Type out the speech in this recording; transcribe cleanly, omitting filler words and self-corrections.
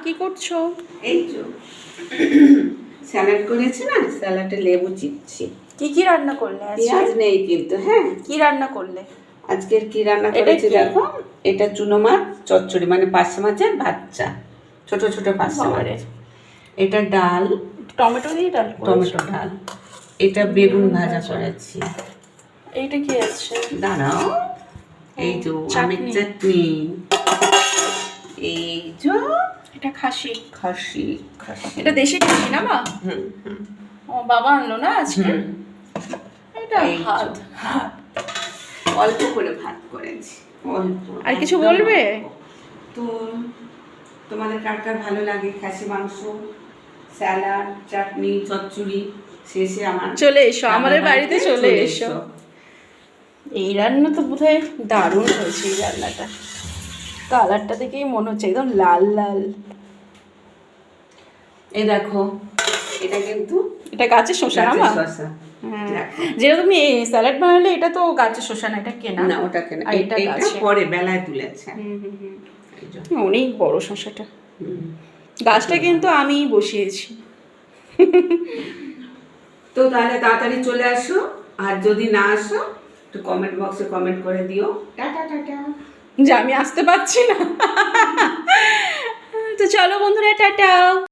কি করছো? এই তো স্যালাড করেছি না, স্যালাডে লেবু চিপছি। কি কি রান্না করলে আজকে? পেঁয়াজ নেই কিন্তু। হ্যাঁ, কি রান্না করলে? আজকের কি রান্না এটা করেছি কি? দেখো। এটা চুনো মাছ চচ্চড়ি, মানে পার্শে মাছের ভাজা, ছোট ছোট পার্শে মাছ। বাবারে। এটা ডাল, টমেটো দিয়ে ডাল করেছো? টমেটো ডাল। এটা বেগুন ভাজা করেছি। এইটা কি আছে? দাঁড়াও, এই যে আমের চাটনি। চাটনি, এই যে এটা খাসি। খাসি। খাসি এটা দেশি খাসি না মা? হুম হুম ও বাবা আনলো না আজকে? হুম। এটা এই যে ভাত। ভাত, অল্প করে ভাত করেছি, অল্প। আর কিছু একদম বলবে? অল্প। তো তোমাদের কার কার ভালো লাগে খাসি মাংস, স্যালাড, চাটনি, চচ্চড়ি, শেষে আমার চলে এসো, আমাদের আমার বাড়িতে চলে এসো। এই রান্না তো বোধহয় দারুণ হয়েছে। এই রান্নাটা কালারটা দেখেই মনে হচ্ছে একদম লাল লাল। এই দেখো, এটা কিন্তু এটা গাছের শসা না মা? গাছের শসা। হ্যাঁ, দেখো। যেটা তুমি স্যালাড বানালে এটা তো গাছের শসা না, এটা কেনা। না, ওটা কেন, আর এটা এটা গাছের। পরে বেলায় তুলেছে। এই যে। অনেক বড় শসাটা। হুম। গাছটা কিন্তু আমিই বসিয়েছি। তো তাহলে তাড়াতাড়ি চলে আসো, আর যদি না আসো তো কমেন্ট বক্সে কমেন্ট করে দিও টাটা টাটা। যে আমি আসতে পারছি না। তো চলো বন্ধুরা, টাটা।